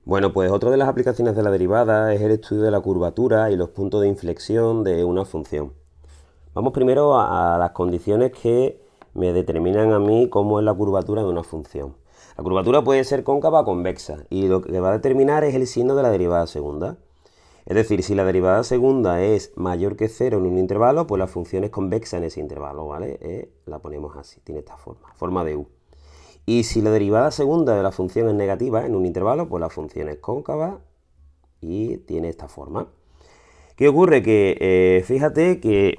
Bueno, pues otra de las aplicaciones de la derivada es el estudio de la curvatura y los puntos de inflexión de una función. Vamos primero a las condiciones que me determinan a mí cómo es la curvatura de una función. La curvatura puede ser cóncava o convexa y lo que va a determinar es el signo de la derivada segunda. Es decir, si la derivada segunda es mayor que 0 en un intervalo, pues la función es convexa en ese intervalo, ¿vale? La ponemos así, tiene esta forma de U. Y si la derivada segunda de la función es negativa en un intervalo, pues la función es cóncava y tiene esta forma. ¿Qué ocurre? Que fíjate que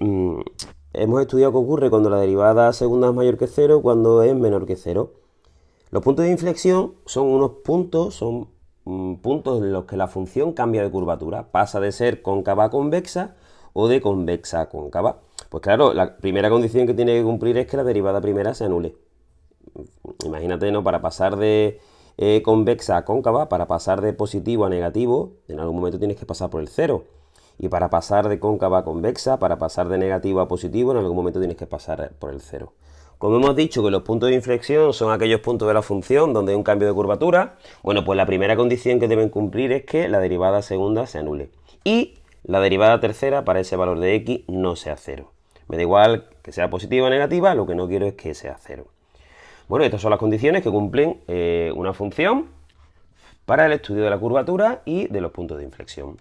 hemos estudiado qué ocurre cuando la derivada segunda es mayor que 0, cuando es menor que 0. Los puntos de inflexión son unos puntos, puntos en los que la función cambia de curvatura, pasa de ser cóncava a convexa o de convexa a cóncava. Pues claro, la primera condición que tiene que cumplir es que la derivada primera se anule. Imagínate, ¿no? Para pasar de convexa a cóncava, para pasar de positivo a negativo, en algún momento tienes que pasar por el 0. Y para pasar de cóncava a convexa, para pasar de negativo a positivo, en algún momento tienes que pasar por el 0. Como hemos dicho que los puntos de inflexión son aquellos puntos de la función donde hay un cambio de curvatura, bueno, pues la primera condición que deben cumplir es que la derivada segunda se anule. Y la derivada tercera para ese valor de x no sea 0. Me da igual que sea positiva o negativa, lo que no quiero es que sea 0. Bueno, estas son las condiciones que cumplen una función para el estudio de la curvatura y de los puntos de inflexión.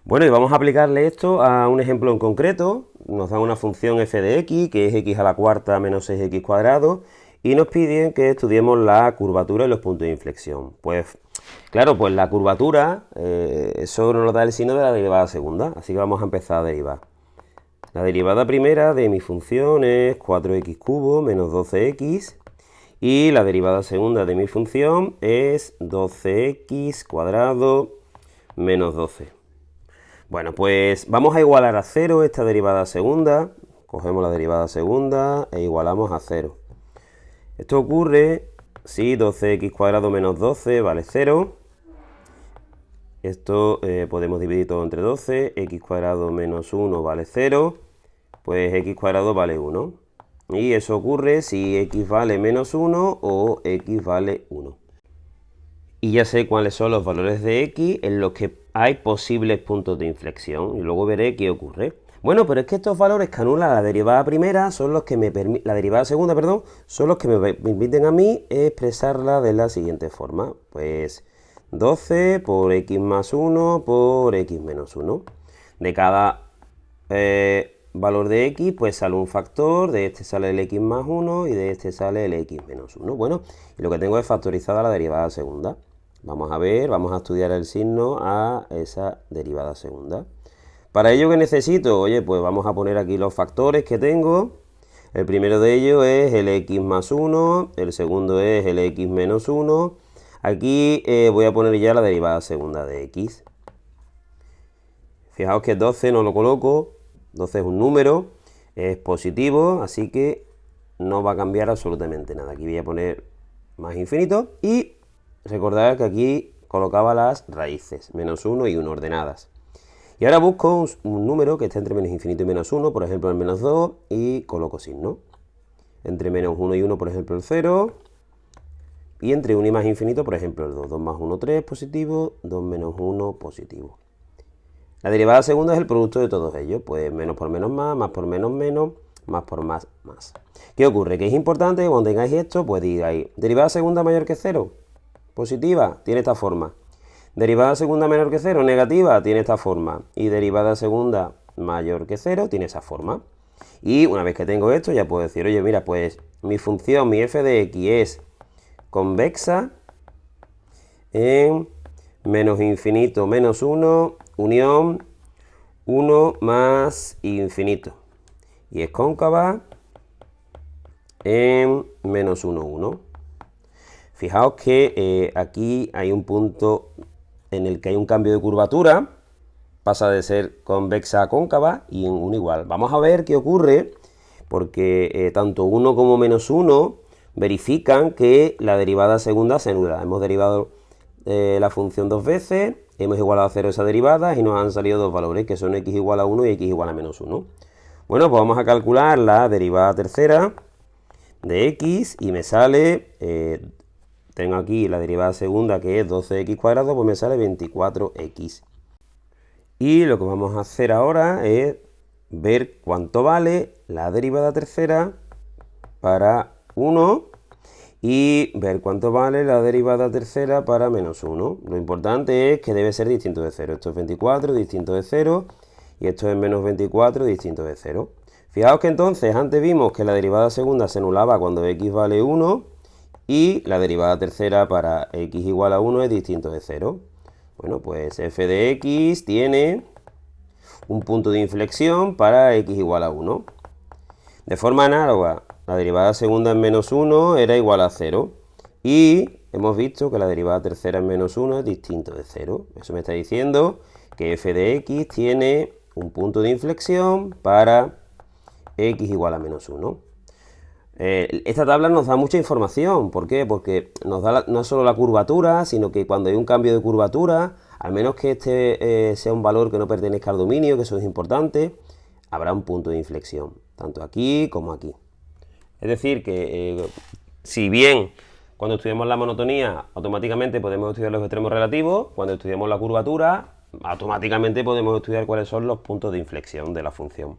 Bueno, y vamos a aplicarle esto a un ejemplo en concreto. Nos da una función f de x, que es x a la cuarta menos 6x cuadrado, y nos piden que estudiemos la curvatura y los puntos de inflexión. Pues, claro, pues la curvatura, eso nos da el signo de la derivada segunda, así que vamos a empezar a derivar. La derivada primera de mi función es 4x cubo menos 12x, y la derivada segunda de mi función es 12x cuadrado menos 12. Bueno, pues vamos a igualar a 0 esta derivada segunda. Cogemos la derivada segunda e igualamos a 0. Esto ocurre si 12x cuadrado menos 12 vale 0. Esto podemos dividir todo entre 12. X cuadrado menos 1 vale 0. Pues x cuadrado vale 1. Y eso ocurre si x vale menos 1 o x vale 1. Y ya sé cuáles son los valores de x en los que hay posibles puntos de inflexión. Y luego veré qué ocurre. Bueno, pero es que estos valores que anula la derivada primera son los que la derivada segunda, perdón, son los que me permiten a mí expresarla de la siguiente forma. Pues 12 por x más 1 por x menos 1. De cada valor de x, pues sale un factor, de este sale el x más 1 y de este sale el x menos 1. Bueno, y lo que tengo es factorizada la derivada segunda. Vamos a ver, vamos a estudiar el signo a esa derivada segunda. Para ello, ¿qué necesito? Oye, pues vamos a poner aquí los factores que tengo. El primero de ellos es el x más 1, el segundo es el x menos 1. Aquí voy a poner ya la derivada segunda de x. Fijaos que 12 no lo coloco, 12 es un número, es positivo, así que no va a cambiar absolutamente nada. Aquí voy a poner más infinito y recordad que aquí colocaba las raíces, menos 1 y 1 ordenadas. Y ahora busco un número que esté entre menos infinito y menos 1, por ejemplo el menos 2, y coloco signo. Entre menos 1 y 1, por ejemplo el 0. Y entre 1 y más infinito, por ejemplo el 2. 2 más 1, 3, positivo. 2 menos 1, positivo. La derivada segunda es el producto de todos ellos. Pues menos por menos más por menos menos, más por más, más. ¿Qué ocurre? Que es importante que cuando tengáis esto, pues digáis, derivada segunda mayor que 0. Positiva, tiene esta forma. Derivada segunda menor que 0, negativa, tiene esta forma. Y derivada segunda mayor que 0, tiene esa forma. Y una vez que tengo esto, ya puedo decir, oye, mira, pues mi función, mi f de x es convexa en menos infinito menos 1, unión 1 más infinito. Y es cóncava en menos 1, 1. Fijaos que aquí hay un punto en el que hay un cambio de curvatura, pasa de ser convexa a cóncava y en 1 igual. Vamos a ver qué ocurre, porque tanto 1 como menos 1 verifican que la derivada segunda se anula. Hemos derivado la función dos veces, hemos igualado a 0 esa derivada y nos han salido dos valores, que son x igual a 1 y x igual a menos 1. Bueno, pues vamos a calcular la derivada tercera de x y me sale tengo aquí la derivada segunda que es 12x cuadrado, pues me sale 24x. Y lo que vamos a hacer ahora es ver cuánto vale la derivada tercera para 1 y ver cuánto vale la derivada tercera para menos 1. Lo importante es que debe ser distinto de 0. Esto es 24 distinto de 0 y esto es menos 24 distinto de 0. Fijaos que entonces antes vimos que la derivada segunda se anulaba cuando x vale 1 y la derivada tercera para x igual a 1 es distinto de 0. Bueno, pues f de x tiene un punto de inflexión para x igual a 1. De forma análoga, la derivada segunda en menos 1 era igual a 0. Y hemos visto que la derivada tercera en menos 1 es distinto de 0. Eso me está diciendo que f de x tiene un punto de inflexión para x igual a menos 1. Esta tabla nos da mucha información. ¿Por qué? Porque nos da no solo la curvatura, sino que cuando hay un cambio de curvatura, al menos que este sea un valor que no pertenezca al dominio, que eso es importante, habrá un punto de inflexión, tanto aquí como aquí. Es decir, que si bien cuando estudiamos la monotonía automáticamente podemos estudiar los extremos relativos, cuando estudiamos la curvatura automáticamente podemos estudiar cuáles son los puntos de inflexión de la función.